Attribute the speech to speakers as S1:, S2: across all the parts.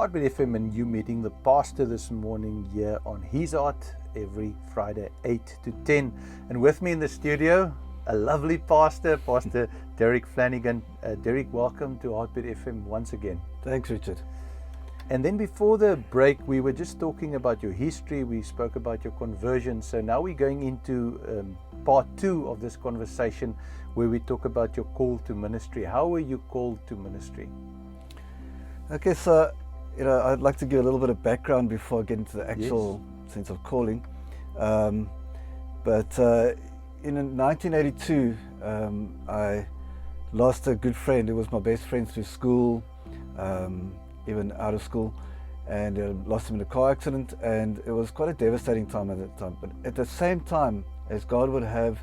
S1: Heartbeat FM and you meeting the pastor this morning here on His Heart every Friday 8 to 10. And with me in the studio, a lovely pastor, Pastor Derek Flanagan. Derek, welcome to Heartbeat FM once again.
S2: Thanks, Richard.
S1: And then before the break, we were just talking about your history. We spoke about your conversion. So now we're going into part 2 of this conversation where we talk about your call to ministry. How were you called to ministry?
S2: Okay, so I'd like to give a little bit of background before I get into the actual sense of calling. But in 1982, I lost a good friend. It was my best friend through school, even out of school, and lost him in a car accident. And it was quite a devastating time at that time. But at the same time, as God would have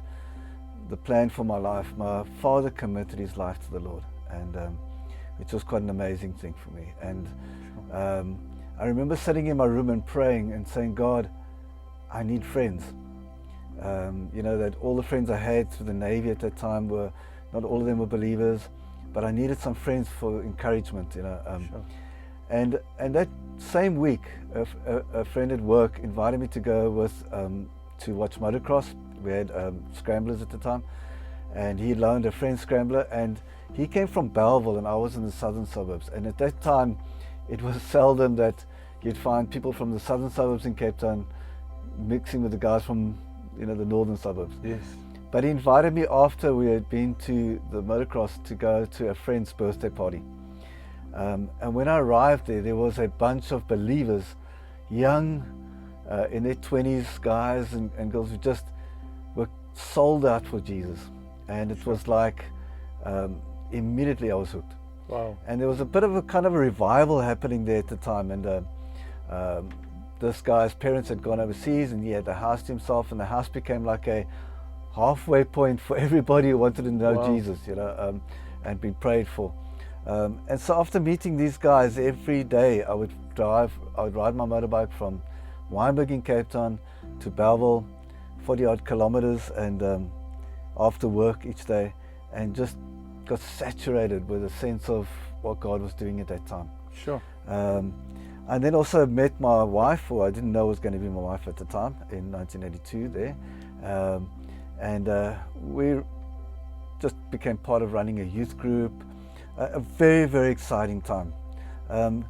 S2: the plan for my life, my father committed his life to the Lord, and which was quite an amazing thing for me. And I remember sitting in my room and praying and saying, God, I need friends. That all the friends I had through the Navy at that time were, not all of them were believers, but I needed some friends for encouragement, And that same week, a friend at work invited me to go to watch motocross. We had scramblers at the time, and he loaned a friend's scrambler, and he came from Bellville and I was in the southern suburbs. And at that time, it was seldom that you'd find people from the southern suburbs in Cape Town mixing with the guys from the northern suburbs.
S1: Yes.
S2: But he invited me after we had been to the motocross to go to a friend's birthday party. And when I arrived there was a bunch of believers, young, in their 20s, guys and girls who just were sold out for Jesus. And it was like, immediately I was hooked.
S1: Wow. And
S2: there was a bit of a kind of a revival happening there at the time. And this guy's parents had gone overseas and he had the house to himself, and the house became like a halfway point for everybody who wanted to know Jesus, and be prayed for. And so after meeting these guys every day, I would ride my motorbike from Wynberg in Cape Town to Bellville, 40 odd kilometers, and after work each day, and just got saturated with a sense of what God was doing at that time.
S1: Sure.
S2: And then also met my wife, who I didn't know was going to be my wife at the time, in 1982 there. And we just became part of running a youth group. A very, very exciting time. And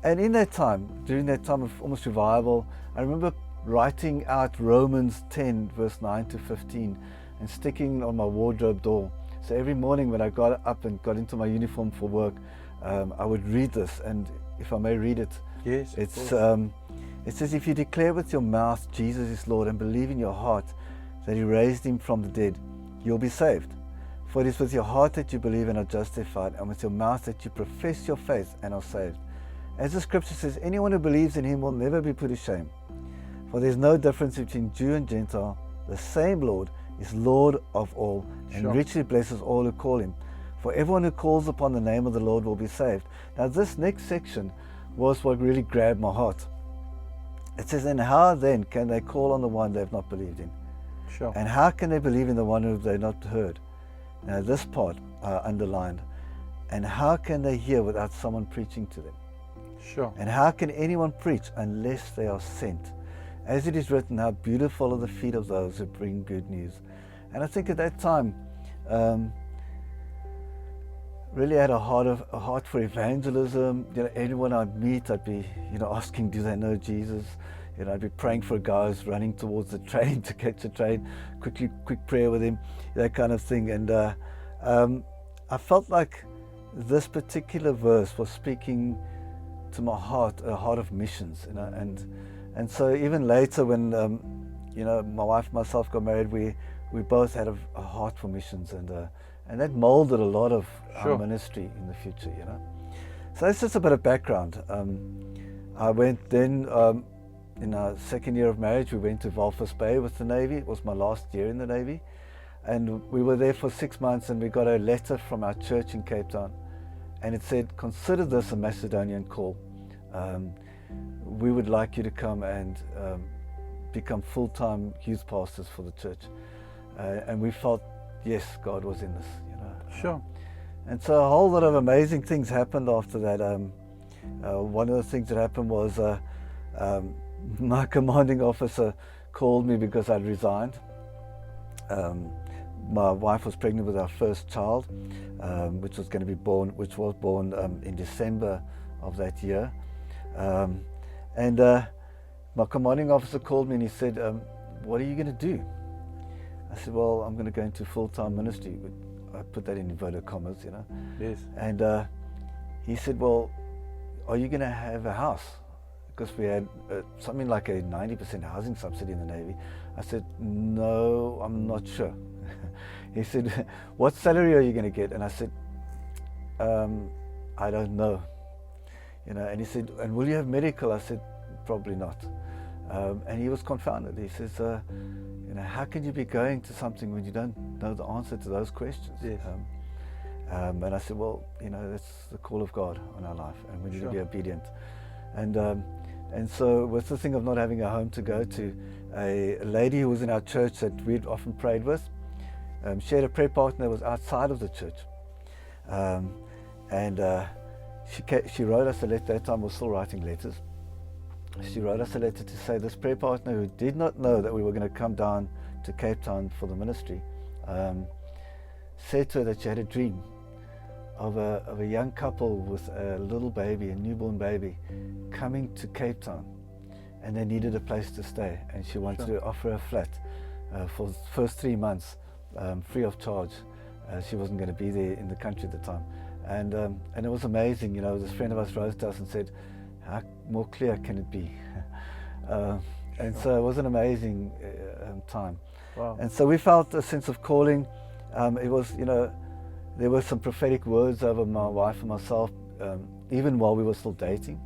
S2: in that time, during that time of almost revival, I remember writing out Romans 10 verse 9 to 15 and sticking on my wardrobe door. So every morning when I got up and got into my uniform for work, I would read this, and if I may read it,
S1: yes,
S2: it says, if you declare with your mouth Jesus is Lord and believe in your heart that he raised him from the dead, you'll be saved. For it is with your heart that you believe and are justified, and with your mouth that you profess your faith and are saved. As the scripture says, anyone who believes in him will never be put to shame. For there is no difference between Jew and Gentile. The same Lord is Lord of all, and richly blesses all who call him. For everyone who calls upon the name of the Lord will be saved. Now this next section was what really grabbed my heart. It says, and how then can they call on the one they have not believed in?
S1: Sure.
S2: And how can they believe in the one who they have not heard? Now this part underlined. And how can they hear without someone preaching to them?
S1: Sure.
S2: And how can anyone preach unless they are sent? As it is written, how beautiful are the feet of those who bring good news. And I think at that time, really had a heart for evangelism. Anyone I'd meet, I'd be, asking, do they know Jesus? I'd be praying for guys running towards the train to catch a train, quick prayer with him, that kind of thing. And I felt like this particular verse was speaking to my heart, a heart of missions. And so even later when my wife and myself got married, we both had a heart for missions, and that molded a lot of our ministry in the future. So that's just a bit of background. I went then. In our second year of marriage, we went to Walvis Bay with the Navy. It was my last year in the Navy. And we were there for 6 months, and we got a letter from our church in Cape Town. And it said, consider this a Macedonian call. We would like you to come and become full-time youth pastors for the church. And we felt, yes, God was in this.
S1: Sure.
S2: And so a whole lot of amazing things happened after that. one of the things that happened was my commanding officer called me because I'd resigned. My wife was pregnant with our first child, which was born in December of that year. My commanding officer called me and he said, what are you going to do? I said, well, I'm going to go into full-time ministry. I put that in inverted commas, you know.
S1: Yes.
S2: And he said, well, are you going to have a house? Because we had something like a 90% housing subsidy in the Navy. I said, no, I'm not sure. He said, what salary are you going to get? And I said, I don't know. You know, and he said, and will you have medical? I said, probably not. And he was confounded. He says, you know, how can you be going to something when you don't know the answer to those questions?
S1: Yes.
S2: And I said, well, you know, that's the call of God on our life, and we need to be obedient. And so with the thing of not having a home to go to, a lady who was in our church that we'd often prayed with, she had a prayer partner that was outside of the church. She wrote us a letter. At that time we were still writing letters. She wrote us a letter to say this prayer partner, who did not know that we were going to come down to Cape Town for the ministry, said to her that she had a dream of a young couple with a little baby, a newborn baby, coming to Cape Town, and they needed a place to stay, and she wanted to offer a flat for the first 3 months, free of charge. She wasn't going to be there in the country at the time, and it was amazing. You know, this friend of ours wrote to us and said, how more clear can it be? And so it was an amazing time.
S1: Wow.
S2: And so we felt a sense of calling. It was, you know, there were some prophetic words over my wife and myself, even while we were still dating,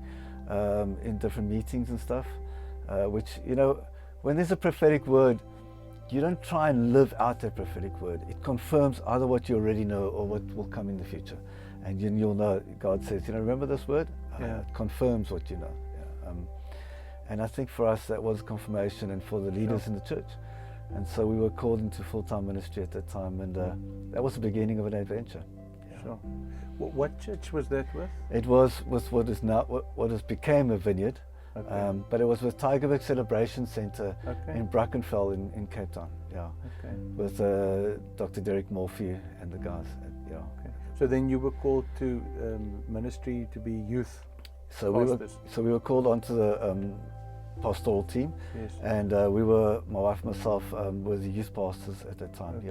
S2: in different meetings and stuff, which, you know, when there's a prophetic word, you don't try and live out that prophetic word. It confirms either what you already know or what will come in the future. And you'll know, God says, you know, remember this word? It confirms what you know. And I think for us that was confirmation, and for the leaders in the church. And so we were called into full-time ministry at that time, and that was the beginning of an adventure.
S1: Sure. What church was that with?
S2: It was with what has became a vineyard, but it was with Tygerberg Celebration Centre in Brackenfell in Cape Town. With Dr. Derek Morphew and the guys.
S1: So then you were called to ministry to be youth pastors.
S2: We were called onto the pastoral team, and my wife and myself were the youth pastors at that time.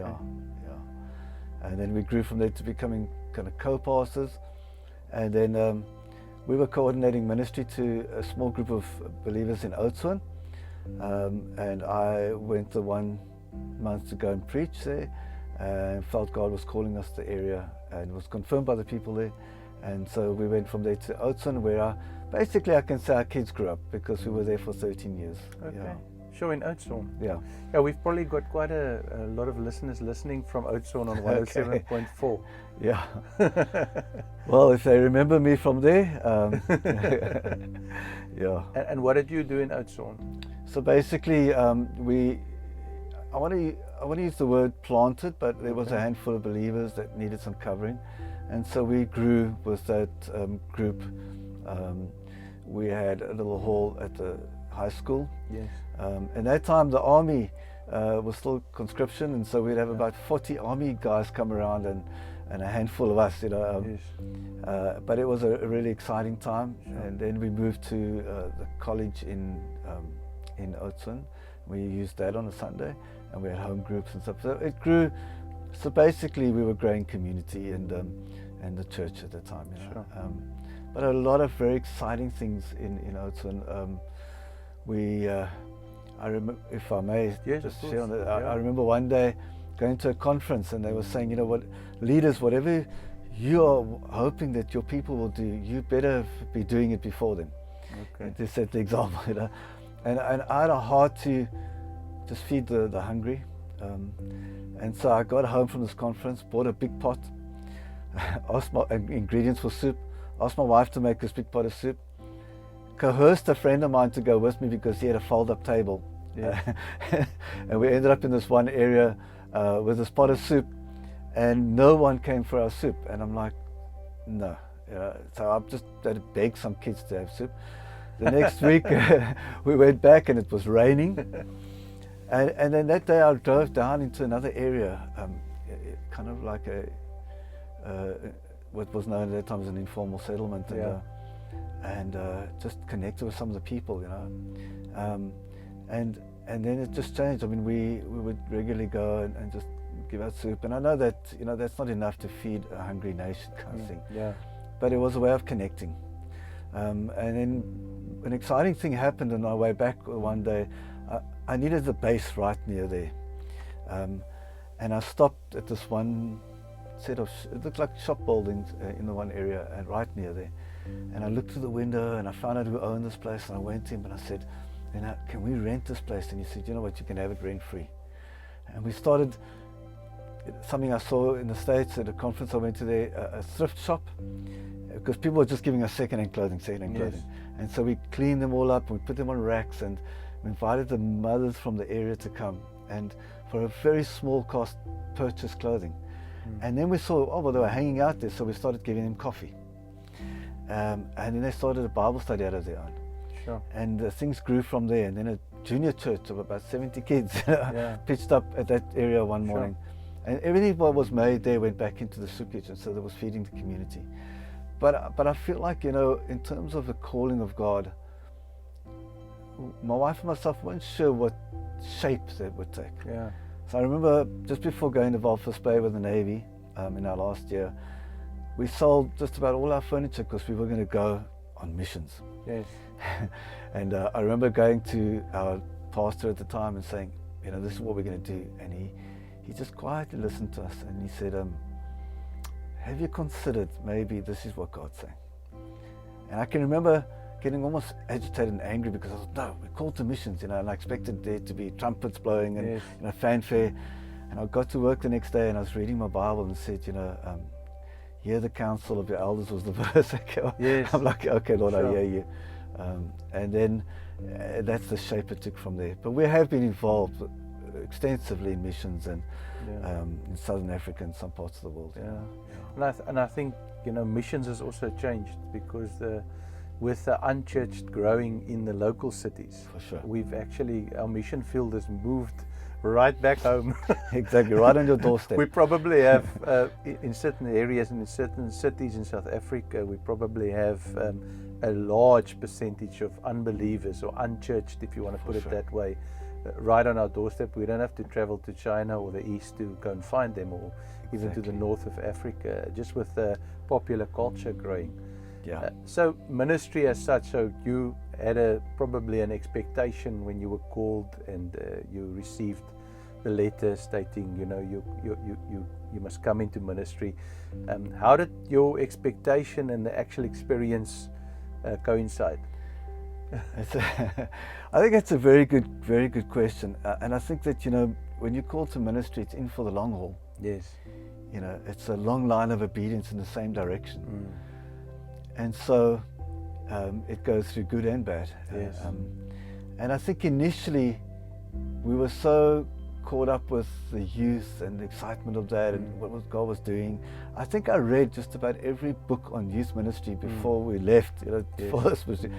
S2: And then we grew from there to becoming kind of co-pastors, and then we were coordinating ministry to a small group of believers in Oudtshoorn, and I went the 1 month to go and preach there, and felt God was calling us to the area, and was confirmed by the people there. And so we went from there to Oudtshoorn, where basically I can say our kids grew up, because we were there for 13 years.
S1: Sure, in Oudtshoorn.
S2: Yeah,
S1: we've probably got quite a lot of listeners listening from Oudtshoorn on 107.4.
S2: Yeah. Well, if they remember me from there,
S1: And what did you do in Oudtshoorn?
S2: So basically, I want to use the word planted, but there was a handful of believers that needed some covering, and so we grew with that group. We had a little hall at the high school.
S1: Yes.
S2: And that time the army was still conscription, and so we'd have about 40 army guys come around, and a handful of us, you know. But it was a really exciting time. And then we moved to the college in Oudtshoorn. We used that on a Sunday, and we had home groups and stuff. So it grew. So basically, we were growing community and the church at the time. You know? But a lot of very exciting things in Oudtshoorn. I remember, if I may just share on that, I remember one day going to a conference, and they were saying, you know what, leaders, whatever you are hoping that your people will do, you better be doing it before them. They set the example, you know. And I had a heart to just feed the hungry. And so I got home from this conference, bought a big pot, asked my ingredients for soup, asked my wife to make this big pot of soup, coerced a friend of mine to go with me because he had a fold-up table. And we ended up in this one area with this pot of soup, and no one came for our soup. And I'm like, no, So I just had to beg some kids to have soup. The next week we went back and it was raining. And then that day I drove down into another area, kind of like what was known at that time as an informal settlement, and just connected with some of the people, and then it just changed. I mean, we would regularly go and just give out soup, and I know that that's not enough to feed a hungry nation, kind of thing.
S1: Yeah.
S2: But it was a way of connecting. And then an exciting thing happened on our way back one day. I needed a base right near there, and I stopped at this one set of it looked like shop buildings in the one area and right near there. And I looked through the window and I found out who owned this place, and I went to him and I said, can we rent this place? And he said, you know what, you can have it rent free. And we started something I saw in the States at a conference I went to there, a thrift shop, because people were just giving us second-hand clothing. And so we cleaned them all up, we put them on racks, and we invited the mothers from the area to come and for a very small cost purchase clothing. And then we saw, they were hanging out there, so we started giving them coffee. And then they started a Bible study out of their own.
S1: Sure.
S2: And things grew from there. And then a junior church of about 70 kids
S1: Yeah.
S2: pitched up at that area one morning.
S1: Sure.
S2: And everything what was made there went back into the soup kitchen, so that was feeding the community. But I feel like, in terms of the calling of God, my wife and myself weren't sure what shape that would take.
S1: Yeah.
S2: So I remember just before going to Walvis Bay with the Navy in our last year, we sold just about all our furniture because we were going to go on missions.
S1: Yes.
S2: And I remember going to our pastor at the time and saying, this is what we're going to do. And he just quietly listened to us and he said, have you considered maybe this is what God's saying? And I can remember getting almost agitated and angry because I thought, no, we're called to missions, and I expected there to be trumpets blowing and
S1: Yes.
S2: fanfare. And I got to work the next day and I was reading my Bible and said, hear the counsel of your elders was the verse.
S1: Yes.
S2: I'm like, okay, Lord,
S1: Sure.
S2: I hear you. And then that's the shape it took from there. But we have been involved extensively in missions and in Southern Africa and some parts of the world.
S1: Yeah. And I think missions has also changed because with the unchurched growing in the local cities,
S2: For sure.
S1: we've our mission field has moved right back home.
S2: Exactly, right on your doorstep.
S1: We probably have in certain areas and in certain cities in South Africa, we probably have a large percentage of unbelievers or unchurched, if you want to put it that way, right on our doorstep. We don't have to travel to China or the East to go and find them, or even to the north of Africa, just with the popular culture growing.
S2: Yeah.
S1: So ministry as such, so you had probably an expectation when you were called and you received the letter stating, you must come into ministry. How did your expectation and the actual experience coincide?
S2: I think that's a very good question. And I think that, when you're called to ministry, it's in for the long haul.
S1: Yes.
S2: It's a long line of obedience in the same direction. And so it goes through good and bad.
S1: Yes.
S2: And I think initially we were so caught up with the youth and the excitement of that and what God was doing. I think I read just about every book on youth ministry before we left, for this ministry.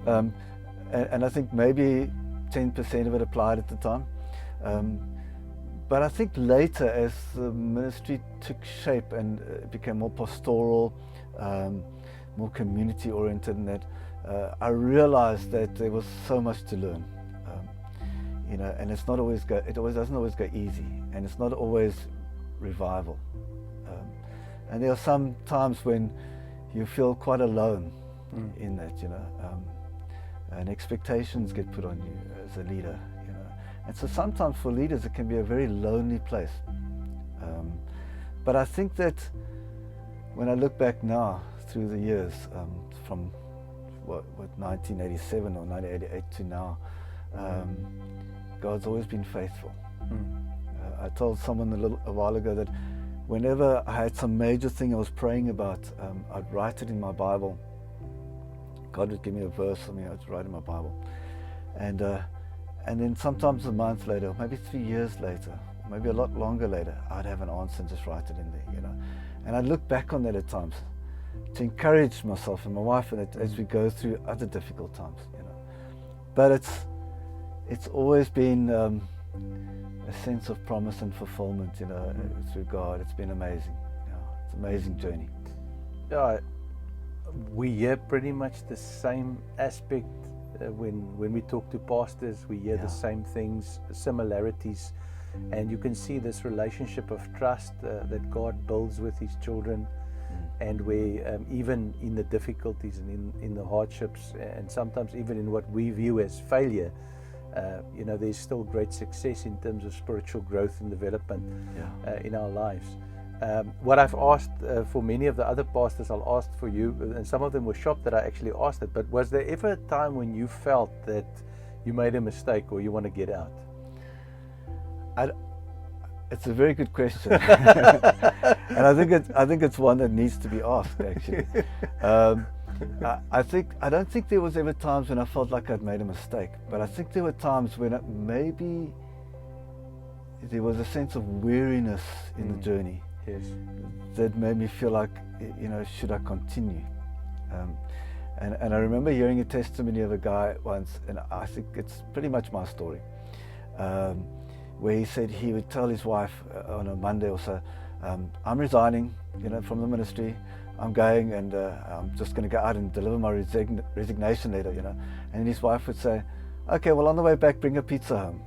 S2: And I think maybe 10% of it applied at the time. But I think later, as the ministry took shape and became more pastoral, more community oriented, and that I realized that there was so much to learn, and it doesn't always go easy, and it's not always revival, and there are some times when you feel quite alone in that, and expectations get put on you as a leader, and so sometimes for leaders it can be a very lonely place, but I think that when I look back now through the years, from what 1987 or 1988 to now, God's always been faithful. I told someone a while ago that whenever I had some major thing I was praying about, I'd write it in my Bible. God would give me a verse, something I'd write in my Bible, and then sometimes a month later, or maybe 3 years later, maybe a lot longer later, I'd have an answer and just write it in there, And I'd look back on that at times, to encourage myself and my wife as we go through other difficult times, But it's always been a sense of promise and fulfillment, through God. It's been amazing. It's an amazing journey.
S1: Yeah, we hear pretty much the same aspect when we talk to pastors. We hear the same things, similarities, and you can see this relationship of trust that God builds with His children, and where even in the difficulties and in the hardships, and sometimes even in what we view as failure, there's still great success in terms of spiritual growth and development in our lives. What I've asked for many of the other pastors, I'll ask for you, and some of them were shocked that I actually asked it, but was there ever a time when you felt that you made a mistake or you want to get out?
S2: It's a very good question, and I think it's one that needs to be asked, actually. I don't think there was ever times when I felt like I'd made a mistake, but I think there were times when maybe there was a sense of weariness in the journey.
S1: Yes.
S2: That made me feel like, should I continue? And I remember hearing a testimony of a guy once, and I think it's pretty much my story, where he said he would tell his wife on a Monday or so, I'm resigning, from the ministry. I'm going, and I'm just going to go out and deliver my resignation letter, And his wife would say, okay, well, on the way back, bring a pizza home,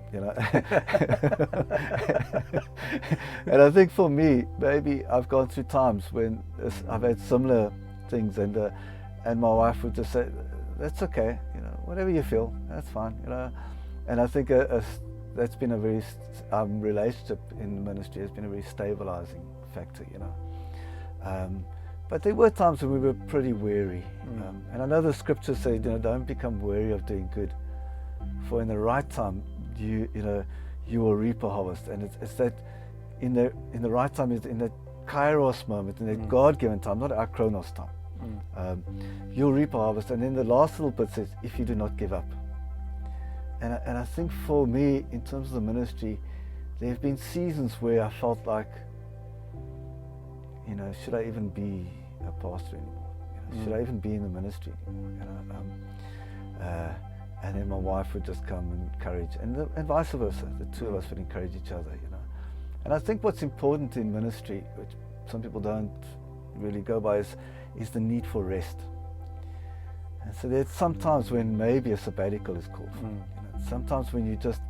S2: And I think for me, maybe I've gone through times when I've had similar things, and my wife would just say, that's okay, whatever you feel, that's fine, And I think that's been a very relationship in ministry has been a very stabilizing factor, But there were times when we were pretty weary, and I know the scriptures say, don't become weary of doing good, for in the right time you will reap a harvest. And it's that in the right time, is in that kairos moment, in that God-given time, not our chronos time. You'll reap a harvest. And then the last little bit says, if you do not give up. And I think for me, in terms of the ministry, there have been seasons where I felt like, should I even be a pastor anymore? Should I even be in the ministry anymore? And then my wife would just come and encourage, and vice versa. The two of us would encourage each other, And I think what's important in ministry, which some people don't really go by, is the need for rest. And so there's sometimes when maybe a sabbatical is called for. Sometimes when you just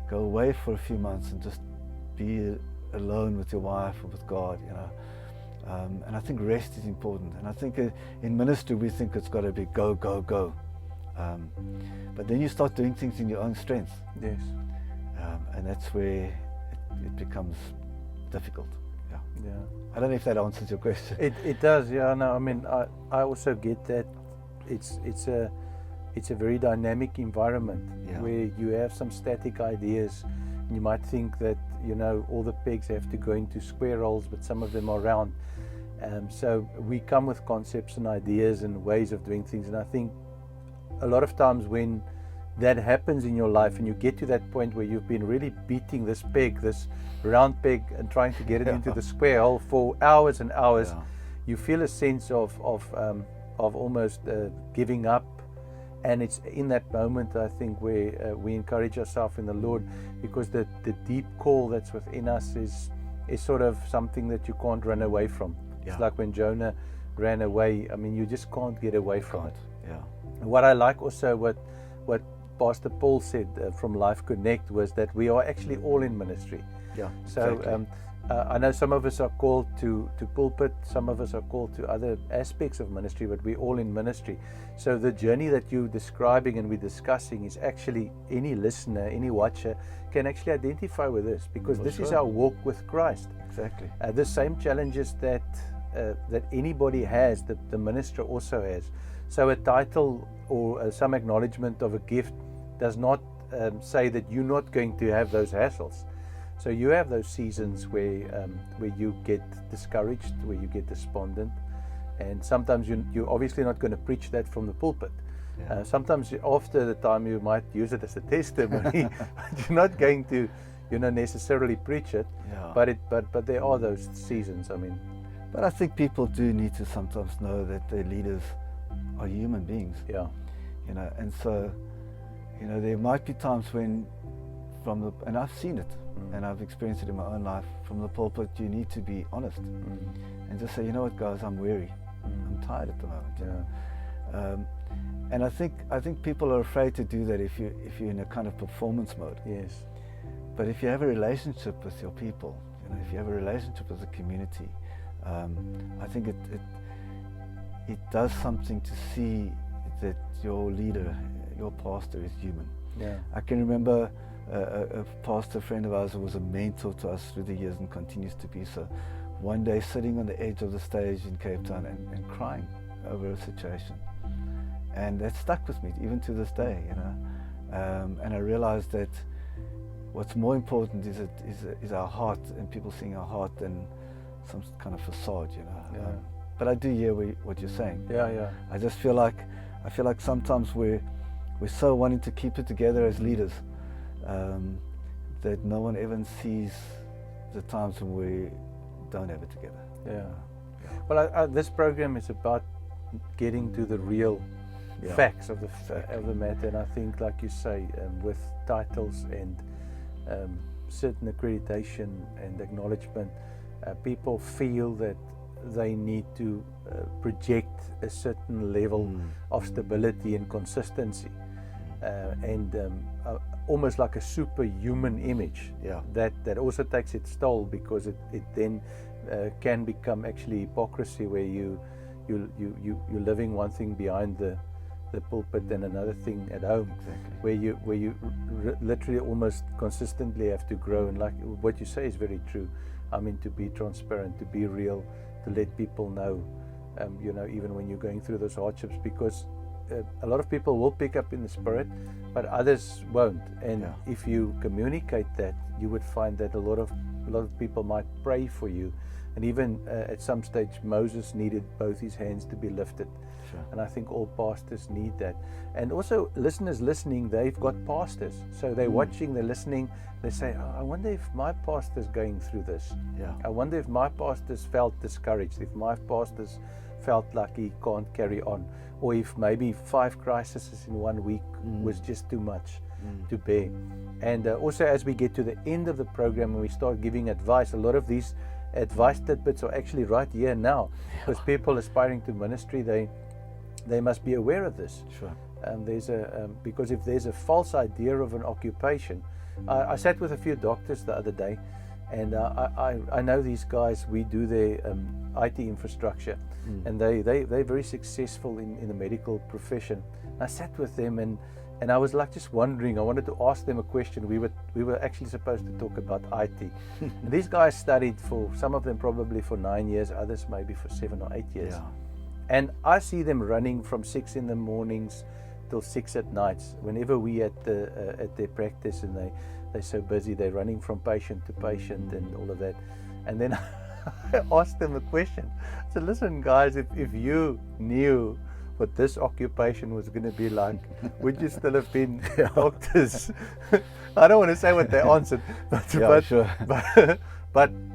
S2: go away for a few months and just be alone with your wife or with God, And I think rest is important. And I think in ministry we think it's got to be go, go, go. But then you start doing things in your own strength.
S1: Yes.
S2: And that's where it becomes difficult.
S1: Yeah.
S2: I don't know if that answers your question.
S1: It does. Yeah. No. I mean, I also get that. It's a very dynamic environment where you have some static ideas. You might think that all the pegs have to go into square holes, but some of them are round. So we come with concepts and ideas and ways of doing things, and I think a lot of times when that happens in your life and you get to that point where you've been really beating this peg, this round peg, and trying to get it into the square hole for hours and hours, you feel a sense of almost giving up. And it's in that moment, I think, where we encourage ourselves in the Lord, because the deep call that's within us is sort of something that you can't run away from. It's like when Jonah ran away. I mean, you just can't get away from it.
S2: Yeah.
S1: What I like also, what Pastor Paul said from Life Connect, was that we are actually all in ministry.
S2: Yeah.
S1: So
S2: exactly.
S1: I know some of us are called to pulpit, some of us are called to other aspects of ministry, but we're all in ministry. So the journey that you're describing and we're discussing is actually, any listener, any watcher can actually identify with this, because this is our walk with Christ.
S2: Exactly.
S1: The same challenges that anybody has, the minister also has. So a title or some acknowledgement of a gift does not say that you're not going to have those hassles. So you have those seasons where you get discouraged, where you get despondent, and sometimes you're obviously not going to preach that from the pulpit. Sometimes after the time you might use it as a testimony, but you're not going to necessarily preach it. But there are those seasons. I mean,
S2: But I think people do need to sometimes know that their leaders are human beings.
S1: Yeah.
S2: You know, and so, you know, there might be times when and I've seen it, and I've experienced it in my own life, from the pulpit you need to be honest and just say, you know what guys, I'm weary, I'm tired at the moment, you know. And I think people are afraid to do that if you're in a kind of performance mode.
S1: Yes.
S2: But if you have a relationship with your people, you know, if you have a relationship with the community, I think it does something to see that your leader, your pastor, is human.
S1: Yeah.
S2: I can remember a pastor friend of ours who was a mentor to us through the years and continues to be so. One day sitting on the edge of the stage in Cape Town and crying over a situation. And that stuck with me even to this day, you know. And I realized that what's more important is our heart, and people seeing our heart than some kind of facade, you know.
S1: Yeah.
S2: But I do hear what you're saying.
S1: Yeah.
S2: I just feel like sometimes we're so wanting to keep it together as leaders that no one ever sees the times when we don't have it together.
S1: Yeah. Well, this program is about getting to the real facts of the matter, and I think, like you say, with titles and certain accreditation and acknowledgement, people feel that they need to project a certain level of stability and consistency, and almost like a superhuman image. That also takes its toll, because it then can become actually hypocrisy, where you're living one thing behind the pulpit and another thing at home.
S2: Exactly.
S1: where you literally almost consistently have to grow. And like what you say is very true. I mean, to be transparent, to be real, to let people know, you know, even when you're going through those hardships, because a lot of people will pick up in the spirit, but others won't. And if you communicate that, you would find that a lot of people might pray for you. And even at some stage, Moses needed both his hands to be lifted.
S2: Sure.
S1: And I think all pastors need that. And also listeners listening, they've got pastors. So they're watching, they're listening, they say, I wonder if my pastor's going through this. I wonder if my pastor's felt discouraged, if my pastor's felt like he can't carry on, or if maybe 5 crises in 1 week was just too much to bear. And also, as we get to the end of the program and we start giving advice, a lot of these advice tidbits are actually right here now, because people aspiring to ministry, they must be aware of this.
S2: Sure.
S1: There's because if there's a false idea of an occupation, I sat with a few doctors the other day, and I know these guys. We do their IT infrastructure, and they're very successful in the medical profession. I sat with them, and I was like just wondering. I wanted to ask them a question. We were actually supposed to talk about IT. These guys studied, for some of them probably for 9 years, others maybe for 7 or 8 years. And I see them running from 6 in the mornings till 6 at nights. Whenever we at their practice, and they're so busy, they're running from patient to patient and all of that. And then I asked them a question. I said, listen guys, if you knew what this occupation was going to be like, would you still have been doctors? I don't want to say what they answered, but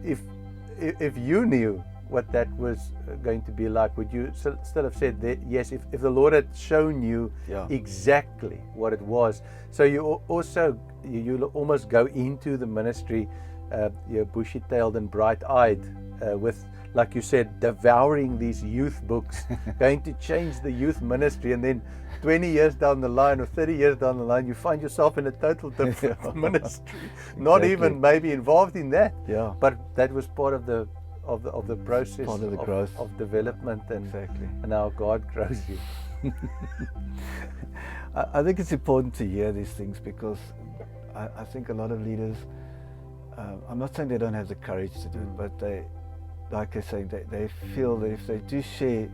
S1: if you knew what that was going to be like, would you still have said that yes, if the Lord had shown you exactly what it was? So you also you almost go into the ministry, you're bushy-tailed and bright-eyed, with, like you said, devouring these youth books, going to change the youth ministry, and then 20 years down the line or 30 years down the line, you find yourself in a total different ministry, not even maybe involved in that, but that was part of the process,
S2: part of the growth,
S1: of development, and how God grows you.
S2: I think it's important to hear these things, because I think a lot of leaders, I'm not saying they don't have the courage to do it, but they, like I say, they feel that if they do share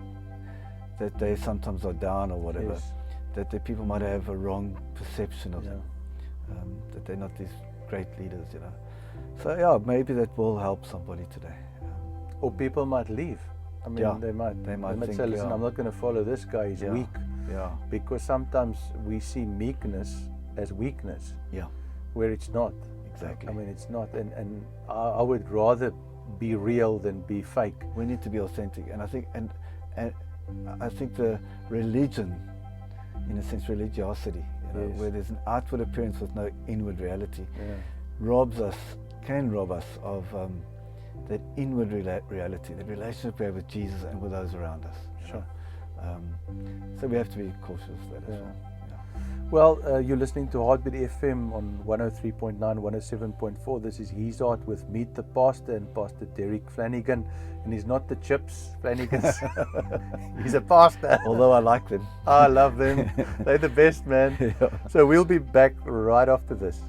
S2: that they sometimes are down or whatever, that the people might have a wrong perception of them, that they're not these great leaders, you know. So maybe that will help somebody today.
S1: Or people might leave. I mean, they might
S2: think,
S1: say, listen, I'm not going to follow this guy, he's weak. Because sometimes we see meekness as weakness, where it's not.
S2: Exactly.
S1: I mean, it's not. And I would rather be real than be fake.
S2: We need to be authentic, and I think I think the religion, in a sense, religiosity,
S1: Yes.
S2: where there's an outward appearance with no inward reality,
S1: Yeah.
S2: can rob us of that inward reality, the relationship we have with Jesus and with those around us.
S1: Sure.
S2: So we have to be cautious of that as
S1: Yeah.
S2: well.
S1: Well, you're listening to Heartbeat FM on 103.9, 107.4. This is His Art with Meet the Pastor and Pastor Derek Flanagan. And he's not the Chips Flanagans. He's a pastor.
S2: Although I like them.
S1: I love them. They're the best, man.
S2: Yeah.
S1: So we'll be back right after this.